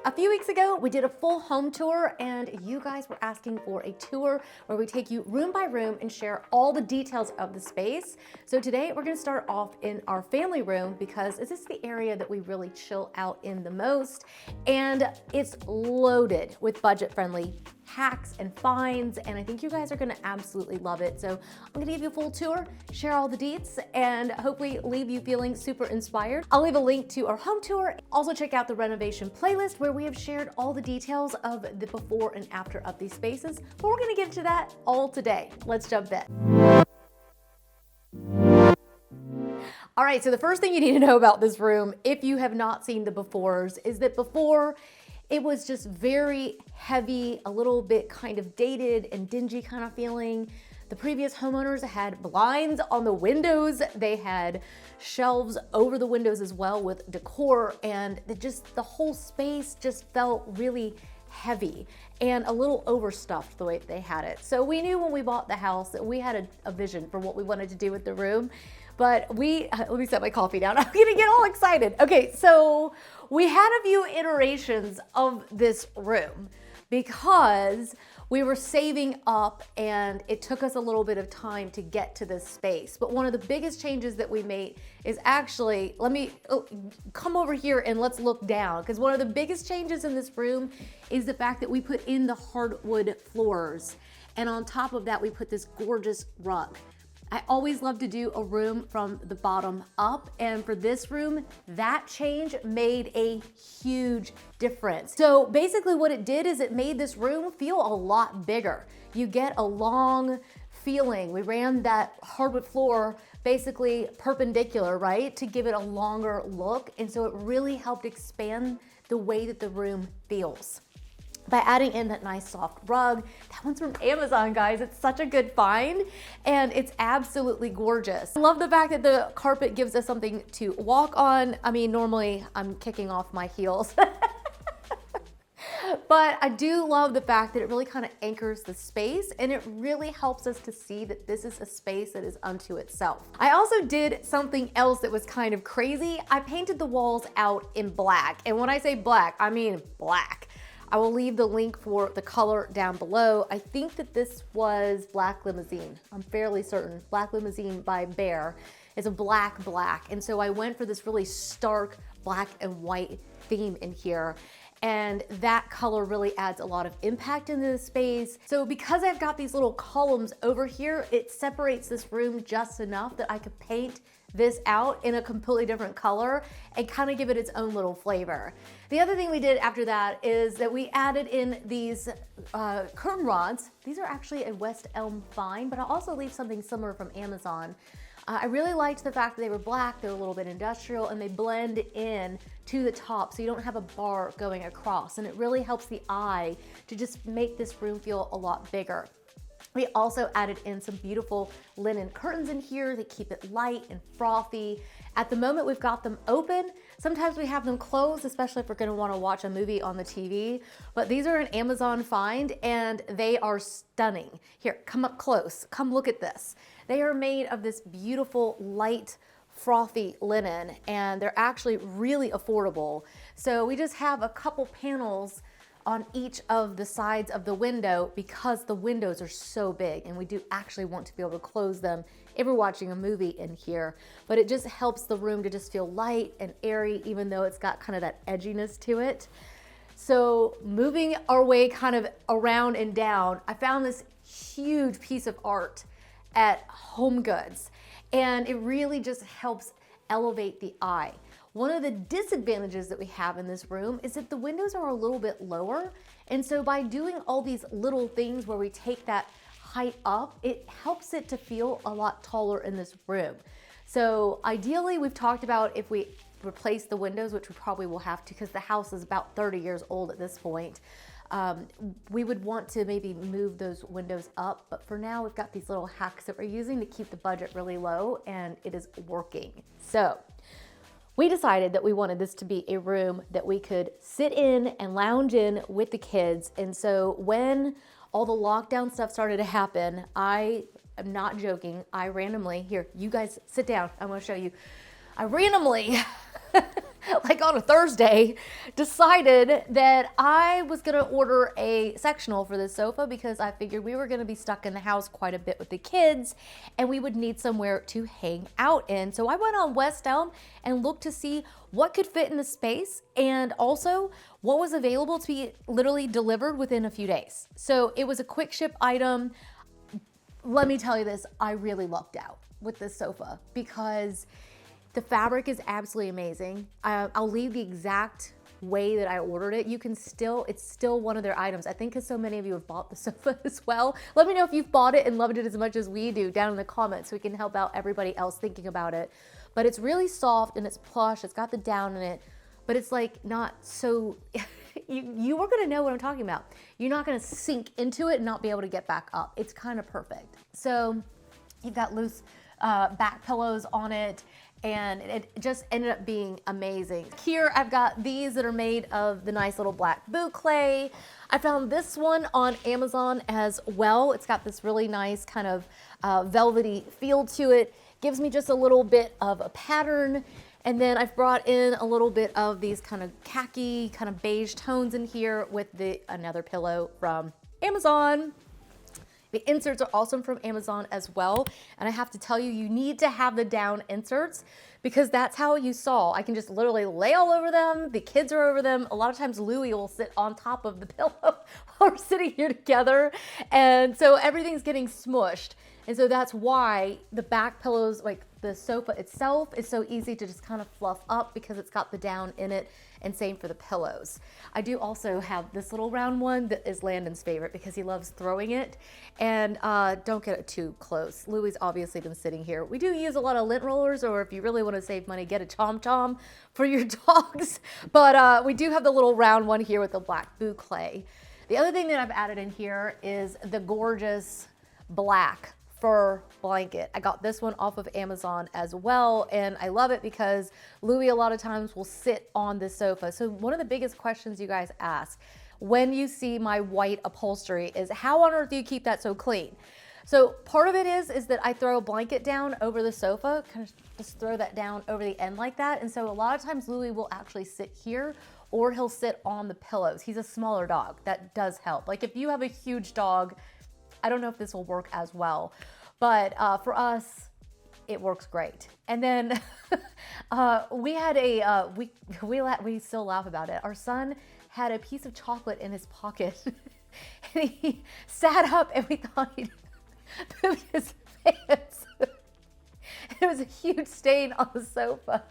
A few weeks ago, we did a full home tour and you guys were asking for a tour where we take you room by room and share all the details of the space. So today we're gonna start off in our family room because this is the area that we really chill out in the most. And it's loaded with budget-friendly hacks and finds, and I think you guys are gonna absolutely love it. So I'm gonna give you a full tour, share all the deets, and hopefully leave you feeling super inspired. I'll leave a link to our home tour. Also check out the renovation playlist where we have shared all the details of the before and after of these spaces, but we're gonna get into that all today. Let's jump in. All right, so the first thing you need to know about this room, if you have not seen the befores, is that before it was just very heavy, a little bit kind of dated and dingy kind of feeling. The previous homeowners had blinds on the windows. They had shelves over the windows as well with decor, and the whole space just felt really heavy and a little overstuffed the way they had it. So we knew when we bought the house that we had a vision for what we wanted to do with the room. But let me set my coffee down. I'm gonna get all excited. Okay, so we had a few iterations of this room because we were saving up and it took us a little bit of time to get to this space. But one of the biggest changes that we made is actually, come over here and let's look down, because one of the biggest changes in this room is the fact that we put in the hardwood floors. And on top of that, we put this gorgeous rug. I always love to do a room from the bottom up, and for this room, that change made a huge difference. So basically what it did is it made this room feel a lot bigger. You get a long feeling. We ran that hardwood floor basically perpendicular, right, to give it a longer look, and so it really helped expand the way that the room feels. By adding in that nice soft rug. That one's from Amazon, guys. It's such a good find and it's absolutely gorgeous. I love the fact that the carpet gives us something to walk on. I mean, normally I'm kicking off my heels. But I do love the fact that it really kind of anchors the space and it really helps us to see that this is a space that is unto itself. I also did something else that was kind of crazy. I painted the walls out in black. And when I say black, I mean black. I will leave the link for the color down below. I think that this was Black Limousine. I'm fairly certain. Black Limousine by Behr is a black. And so I went for this really stark black and white theme in here. And that color really adds a lot of impact into the space. So because I've got these little columns over here, it separates this room just enough that I could paint this out in a completely different color and kind of give it its own little flavor. The other thing we did after that is that we added in these curtain rods. These are actually a West Elm find, but I'll also leave something similar from Amazon. I really liked the fact that they were black, they're a little bit industrial, and they blend in to the top so you don't have a bar going across, and it really helps the eye to just make this room feel a lot bigger. We also added in some beautiful linen curtains in here that keep it light and frothy. At the moment, we've got them open. Sometimes we have them closed, especially if we're gonna wanna watch a movie on the TV. But these are an Amazon find and they are stunning. Here, come up close, come look at this. They are made of this beautiful, light, frothy linen, and they're actually really affordable. So we just have a couple panels on each of the sides of the window because the windows are so big, and we do actually want to be able to close them if we're watching a movie in here. But it just helps the room to just feel light and airy, even though it's got kind of that edginess to it. So moving our way kind of around and down, I found this huge piece of art at Home Goods, and it really just helps elevate the eye. One of the disadvantages that we have in this room is that the windows are a little bit lower. And so by doing all these little things where we take that height up, it helps it to feel a lot taller in this room. So ideally, we've talked about if we replace the windows, which we probably will have to because the house is about 30 years old at this point. We would want to maybe move those windows up, but for now we've got these little hacks that we're using to keep the budget really low, and it is working. So we decided that we wanted this to be a room that we could sit in and lounge in with the kids. And so when all the lockdown stuff started to happen, I am not joking, I randomly, here, you guys sit down, I'm gonna show you. I randomly, like on a Thursday, decided that I was gonna order a sectional for this sofa because I figured we were gonna be stuck in the house quite a bit with the kids and we would need somewhere to hang out in. So I went on West Elm and looked to see what could fit in the space and also what was available to be literally delivered within a few days. So it was a quick ship item. Let me tell you this, I really lucked out with this sofa because the fabric is absolutely amazing. I'll leave the exact way that I ordered it. It's still one of their items. I think because so many of you have bought the sofa as well. Let me know if you've bought it and loved it as much as we do down in the comments so we can help out everybody else thinking about it. But it's really soft and it's plush. It's got the down in it, but it's like not so, you are gonna know what I'm talking about. You're not gonna sink into it and not be able to get back up. It's kind of perfect. So you've got loose back pillows on it, and it just ended up being amazing. Here I've got these that are made of the nice little black boucle. I found this one on Amazon as well. It's got this really nice kind of velvety feel to it. Gives me just a little bit of a pattern. And then I've brought in a little bit of these kind of khaki, kind of beige tones in here with another pillow from Amazon. The inserts are awesome from Amazon as well. And I have to tell you, you need to have the down inserts because that's how you saw. I can just literally lay all over them. The kids are over them. A lot of times Louie will sit on top of the pillow while we're sitting here together. And so everything's getting smushed. And so that's why the back pillows, like the sofa itself, is so easy to just kind of fluff up because it's got the down in it, and same for the pillows. I do also have this little round one that is Landon's favorite because he loves throwing it. And don't get it too close. Louie's obviously been sitting here. We do use a lot of lint rollers, or if you really want to save money, get a Chom Chom for your dogs. But we do have the little round one here with the black boucle. The other thing that I've added in here is the gorgeous black fur blanket. I got this one off of Amazon as well, and I love it because Louie a lot of times will sit on the sofa. So one of the biggest questions you guys ask when you see my white upholstery is, how on earth do you keep that so clean? So part of it is that I throw a blanket down over the sofa, kind of just throw that down over the end like that. And so a lot of times Louie will actually sit here or he'll sit on the pillows. He's a smaller dog. That does help. Like if you have a huge dog, I don't know if this will work as well, but for us, it works great. And then we had we still laugh about it. Our son had a piece of chocolate in his pocket and he sat up and we thought he'd pooped his pants. It was a huge stain on the sofa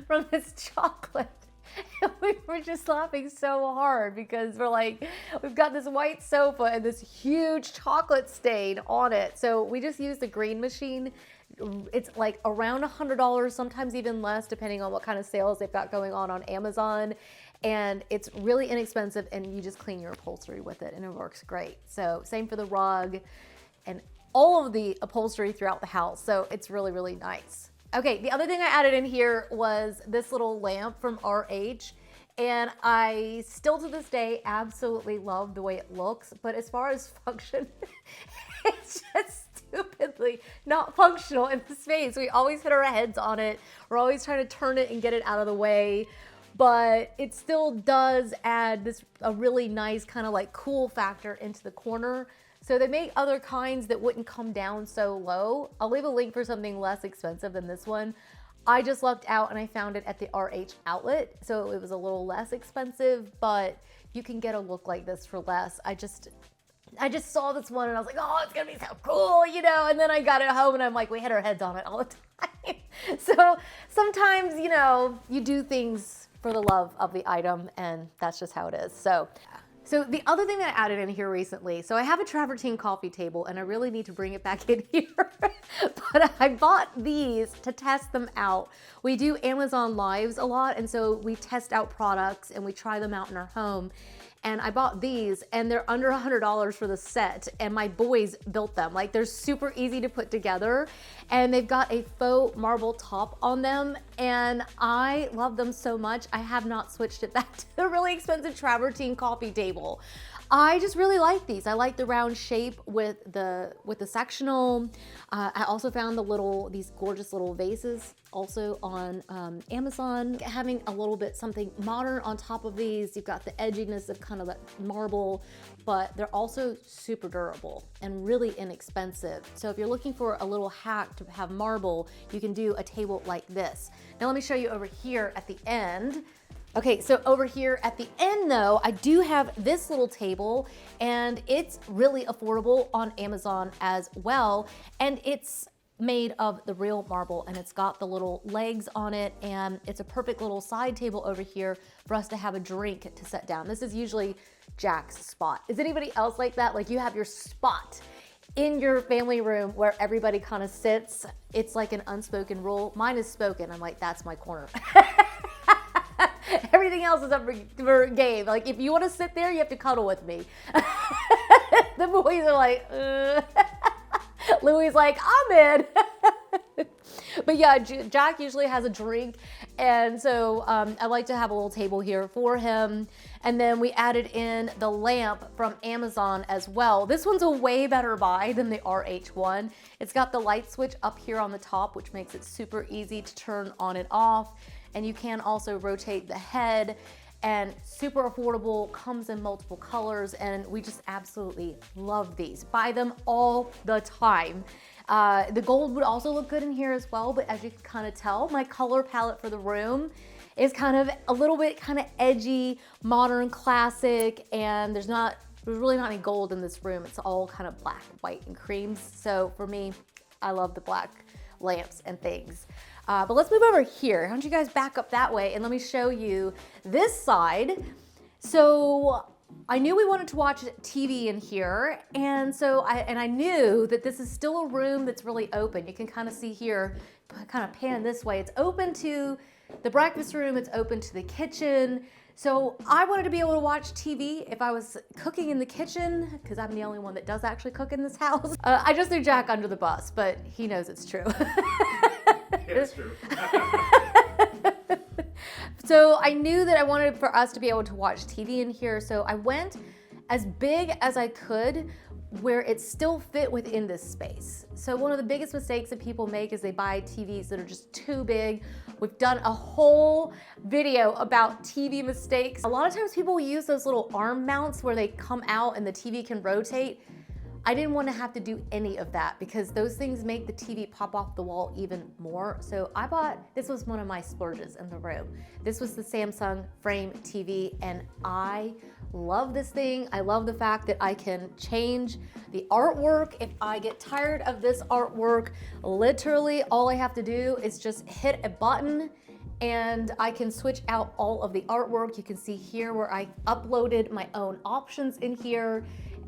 from this chocolate. And we were just laughing so hard because we're like, we've got this white sofa and this huge chocolate stain on it. So we just used the green machine. It's like around $100, sometimes even less, depending on what kind of sales they've got going on Amazon. And it's really inexpensive, and you just clean your upholstery with it and it works great. So same for the rug and all of the upholstery throughout the house. So it's really, really nice. Okay, the other thing I added in here was this little lamp from RH, and I still to this day absolutely love the way it looks, but as far as function, it's just stupidly not functional in the space. We always hit our heads on it. We're always trying to turn it and get it out of the way, but it still does add a really nice kind of like cool factor into the corner. So they make other kinds that wouldn't come down so low. I'll leave a link for something less expensive than this one. I just lucked out and I found it at the RH outlet. So it was a little less expensive, but you can get a look like this for less. I just saw this one and I was like, oh, it's gonna be so cool, you know? And then I got it home and I'm like, we hit our heads on it all the time. So sometimes, you know, you do things for the love of the item, and that's just how it is. So the other thing that I added in here recently, so I have a travertine coffee table and I really need to bring it back in here, but I bought these to test them out. We do Amazon Lives a lot, and so we test out products and we try them out in our home. And I bought these and they're under $100 for the set, and my boys built them. Like, they're super easy to put together, and they've got a faux marble top on them, and I love them so much. I have not switched it back to the really expensive travertine coffee table. table. I just really like these. I like the round shape with the sectional. I also found these gorgeous little vases also on Amazon. Having a little bit something modern on top of these. You've got the edginess of kind of that marble, but they're also super durable and really inexpensive. So if you're looking for a little hack to have marble, you can do a table like this. Now let me show you over here at the end. Okay, so over here at the end though, I do have this little table and it's really affordable on Amazon as well. And it's made of the real marble and it's got the little legs on it and it's a perfect little side table over here for us to have a drink to set down. This is usually Jack's spot. Is anybody else like that? Like you have your spot in your family room where everybody kind of sits. It's like an unspoken rule. Mine is spoken. I'm like, that's my corner. Everything else is up for game. Like if you want to sit there, you have to cuddle with me. The boys are like, Louis like, I'm in. But yeah, Jack usually has a drink. And so I like to have a little table here for him. And then we added in the lamp from Amazon as well. This one's a way better buy than the RH one. It's got the light switch up here on the top, which makes it super easy to turn on and off. And you can also rotate the head, and super affordable, comes in multiple colors, and we just absolutely love these. Buy them all the time. The gold would also look good in here as well, but as you can kind of tell, my color palette for the room is kind of a little bit kind of edgy, modern, classic, and there's really not any gold in this room. It's all kind of black, white, and creams. So for me, I love the black lamps and things. But let's move over here. Why don't you guys back up that way and let me show you this side. So I knew we wanted to watch TV in here, and so I knew that this is still a room that's really open. You can kind of see here, kind of pan this way. It's open to the breakfast room, it's open to the kitchen. So I wanted to be able to watch TV if I was cooking in the kitchen, because I'm the only one that does actually cook in this house. I just threw Jack under the bus, but he knows it's true. It's true. So I knew that I wanted for us to be able to watch TV in here, so I went as big as I could where it still fit within this space. So one of the biggest mistakes that people make is they buy TVs that are just too big. We've done a whole video about TV mistakes. A lot of times people use those little arm mounts where they come out and the TV can rotate. I didn't want to have to do any of that because those things make the TV pop off the wall even more. So I bought, this was one of my splurges in the room. This was the Samsung Frame TV and I love this thing. I love the fact that I can change the artwork. If I get tired of this artwork, literally all I have to do is just hit a button and I can switch out all of the artwork. You can see here where I uploaded my own options in here.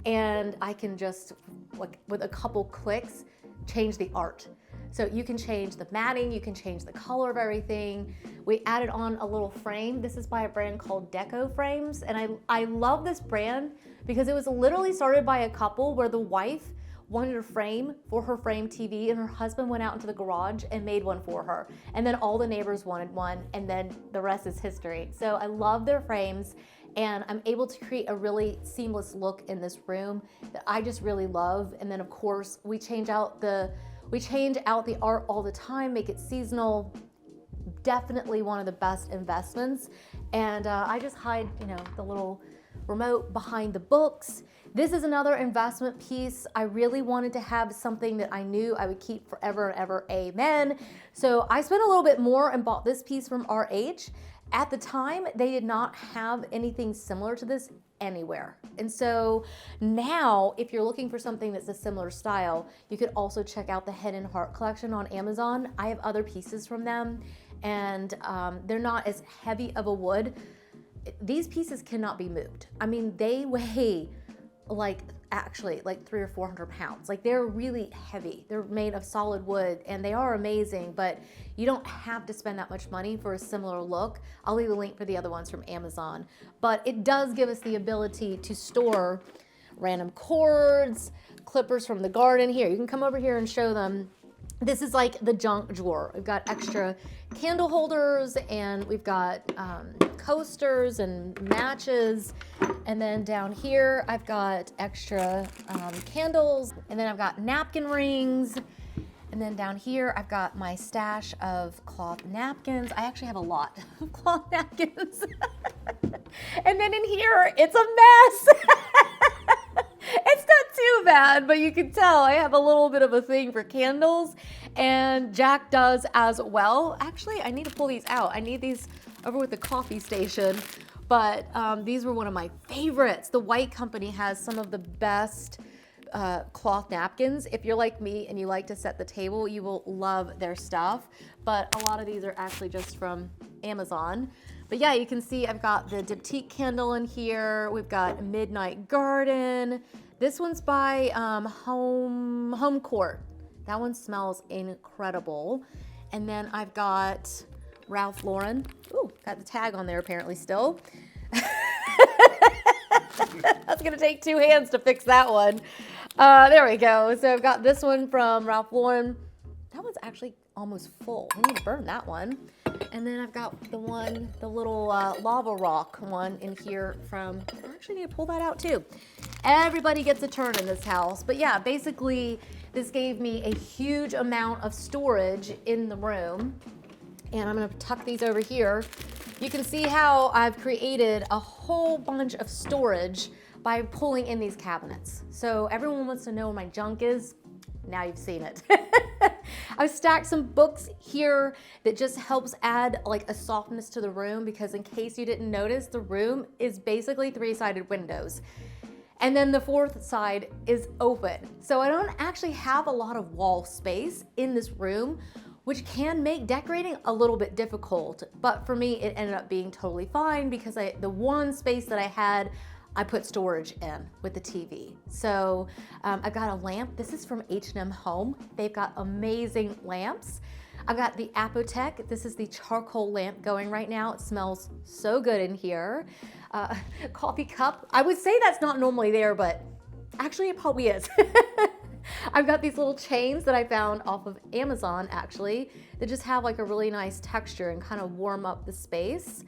And I can just, like, with a couple clicks, change the art. So you can change the matting, you can change the color of everything. We added on a little frame. This is by a brand called DECOR frames. And I love this brand because it was literally started by a couple where the wife wanted a frame for her frame TV and her husband went out into the garage and made one for her. And then all the neighbors wanted one and then the rest is history. So I love their frames. And I'm able to create a really seamless look in this room that I just really love. And then of course, we change out the art all the time, make it seasonal. Definitely one of the best investments. And I just hide, the little remote behind the books. This is another investment piece. I really wanted to have something that I knew I would keep forever and ever, amen. So I spent a little bit more and bought this piece from RH. At the time, they did not have anything similar to this anywhere. And so now, if you're looking for something that's a similar style, you could also check out the Head and Heart collection on Amazon. I have other pieces from them, and they're not as heavy of a wood. These pieces cannot be moved. I mean, they weigh actually 300 or 400 pounds. Like, they're really heavy. They're made of solid wood and they are amazing, but you don't have to spend that much money for a similar look. I'll leave a link for the other ones from Amazon, but it does give us the ability to store random cords, clippers from the garden. Here, you can come over here and show them. This is like the junk drawer. We've got extra candle holders, and we've got coasters and matches. And then down here, I've got extra candles, and then I've got napkin rings. And then down here, I've got my stash of cloth napkins. I actually have a lot of cloth napkins. And then in here, it's a mess. It's not too bad, but you can tell I have a little bit of a thing for candles, and Jack does as well. Actually, I need to pull these out. I need these over with the coffee station, but these were one of my favorites. The White Company has some of the best cloth napkins. If you're like me and you like to set the table, you will love their stuff, but a lot of these are actually just from Amazon. But yeah, you can see I've got the diptyque candle in here. We've got Midnight Garden. This one's by Home Court. That one smells incredible. And then I've got Ralph Lauren. Ooh, got the tag on there apparently still. That's gonna take 2 hands to fix that one. There we go. So I've got this one from Ralph Lauren. That one's actually almost full. I need to burn that one. And then I've got the little lava rock one in here from, I actually need to pull that out too. Everybody gets a turn in this house. But yeah, basically this gave me a huge amount of storage in the room. And I'm gonna tuck these over here. You can see how I've created a whole bunch of storage by pulling in these cabinets. So everyone wants to know where my junk is. Now you've seen it. I've stacked some books here that just helps add like a softness to the room, because in case you didn't notice, the room is basically 3-sided windows. And then the 4th side is open. So I don't actually have a lot of wall space in this room, which can make decorating a little bit difficult. But for me, it ended up being totally fine, because the one space that I had, I put storage in with the TV. So I've got a lamp. This is from H&M Home. They've got amazing lamps. I've got the Apotec. This is the charcoal lamp going right now. It smells so good in here. Coffee cup. I would say that's not normally there, but actually it probably is. I've got these little chains that I found off of Amazon actually, that just have like a really nice texture and kind of warm up the space.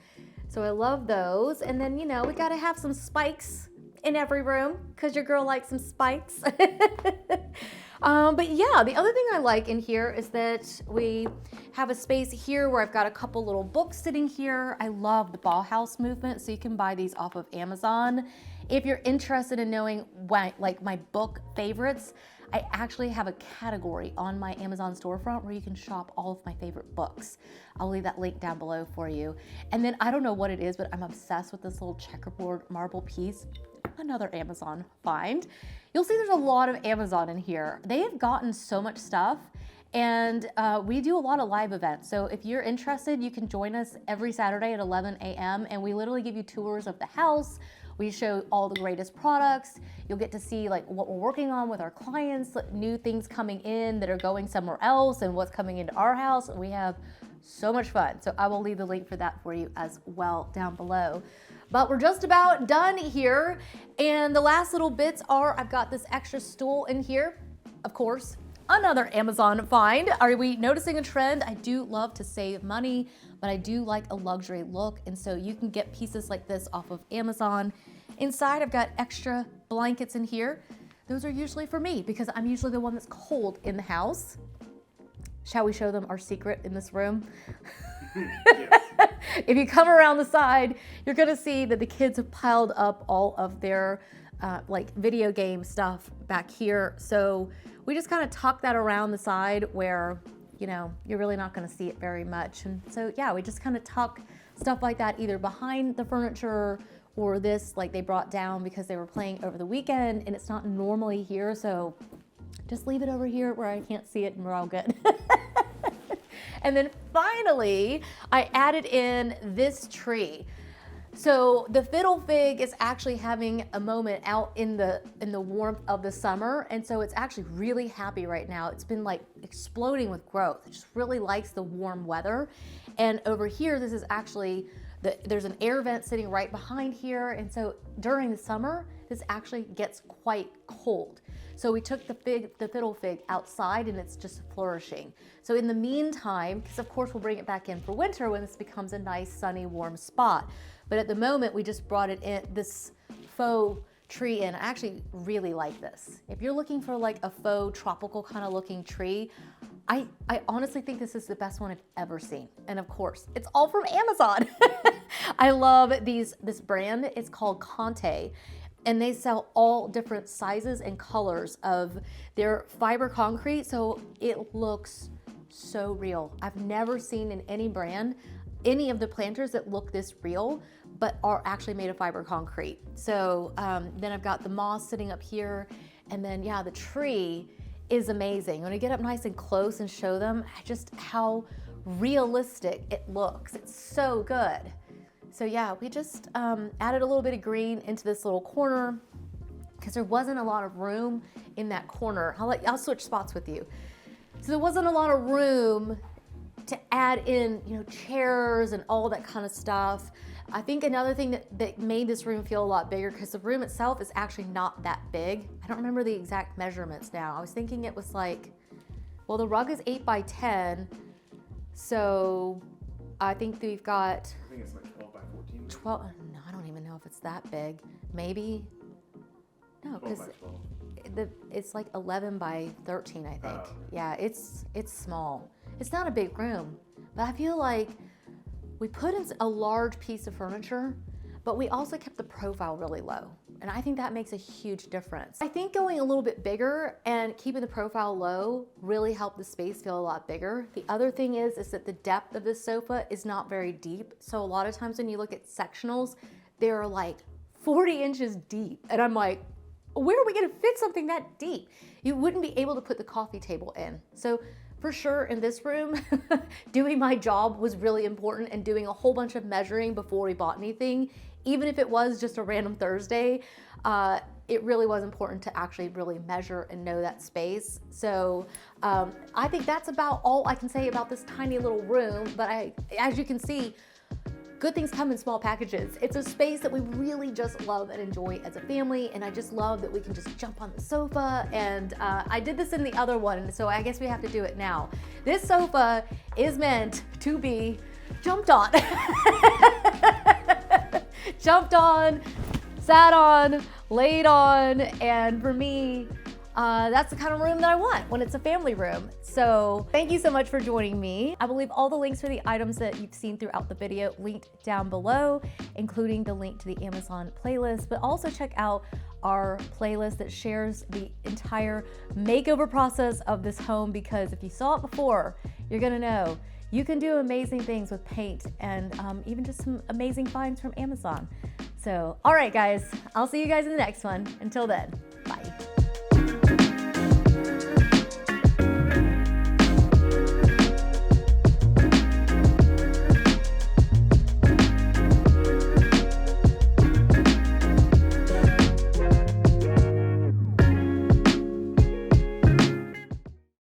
So I love those. And then, you know, we gotta have some spikes in every room, because your girl likes some spikes. But yeah, the other thing I like in here is that we have a space here where I've got a couple little books sitting here. I love the Bauhaus movement, so you can buy these off of Amazon. If you're interested in knowing like my book favorites, I actually have a category on my Amazon storefront where you can shop all of my favorite books. I'll leave that link down below for you. And then I don't know what it is, but I'm obsessed with this little checkerboard marble piece. Another Amazon find. You'll see there's a lot of Amazon in here. They have gotten so much stuff, and we do a lot of live events. So if you're interested, you can join us every Saturday at 11 a.m. and we literally give you tours of the house. We show all the greatest products. You'll get to see like what we're working on with our clients, new things coming in that are going somewhere else, and what's coming into our house. We have so much fun. So I will leave the link for that for you as well down below. But we're just about done here. And the last little bits are, I've got this extra stool in here, of course. Another Amazon find. Are we noticing a trend? I do love to save money, but I do like a luxury look. And so you can get pieces like this off of Amazon. Inside, I've got extra blankets in here. Those are usually for me, because I'm usually the one that's cold in the house. Shall we show them our secret in this room? Yes. If you come around the side, you're gonna see that the kids have piled up all of their like video game stuff back here. So we just kind of tuck that around the side where, you know, you're really not gonna see it very much. And so yeah, we just kind of tuck stuff like that either behind the furniture, or this like they brought down because they were playing over the weekend and it's not normally here. So just leave it over here where I can't see it and we're all good. And then finally, I added in this tree. So the fiddle fig is actually having a moment out in the warmth of the summer, and so it's actually really happy right now. It's been like exploding with growth. It just really likes the warm weather. And over here, this is actually There's an air vent sitting right behind here. And so during the summer, this actually gets quite cold. So we took the fiddle fig outside and it's just flourishing. So in the meantime, because of course we'll bring it back in for winter when this becomes a nice sunny warm spot. But at the moment we just brought it in, this faux tree in. I actually really like this. If you're looking for like a faux tropical kind of looking tree, I honestly think this is the best one I've ever seen. And of course, it's all from Amazon. I love this brand. It's called Conte. And they sell all different sizes and colors of their fiber concrete. So it looks so real. I've never seen in any brand, any of the planters that look this real, but are actually made of fiber concrete. So then I've got the moss sitting up here. And then yeah, the tree is amazing. When I get up nice and close and show them just how realistic it looks. It's so good. So yeah, we just added a little bit of green into this little corner because there wasn't a lot of room in that corner. I'll switch spots with you. So there wasn't a lot of room to add in, you know, chairs and all that kind of stuff. I think another thing that made this room feel a lot bigger, because the room itself is actually not that big. I don't remember the exact measurements now. I was thinking it was like, well, the rug is 8 by 10. So I think we've got... I think it's like 12 by 14. 12, no, I don't even know if it's that big. Maybe, no, because it's like 11 by 13, I think. Oh. Yeah, it's small. It's not a big room, but I feel like we put in a large piece of furniture, but we also kept the profile really low. And I think that makes a huge difference. I think going a little bit bigger and keeping the profile low really helped the space feel a lot bigger. The other thing is that the depth of this sofa is not very deep. So a lot of times when you look at sectionals, they're like 40 inches deep. And I'm like, where are we gonna fit something that deep? You wouldn't be able to put the coffee table in. So for sure in this room, doing my job was really important, and doing a whole bunch of measuring before we bought anything. Even if it was just a random Thursday, it really was important to actually really measure and know that space. So I think that's about all I can say about this tiny little room. But as you can see, good things come in small packages. It's a space that we really just love and enjoy as a family. And I just love that we can just jump on the sofa. And I did this in the other one, so I guess we have to do it now. This sofa is meant to be jumped on. Jumped on, sat on, laid on, and for me, that's the kind of room that I want when it's a family room. So thank you so much for joining me. I will leave all the links for the items that you've seen throughout the video linked down below, including the link to the Amazon playlist, but also check out our playlist that shares the entire makeover process of this home, because if you saw it before, you're gonna know you can do amazing things with paint and even just some amazing finds from Amazon. So, all right guys, I'll see you guys in the next one. Until then.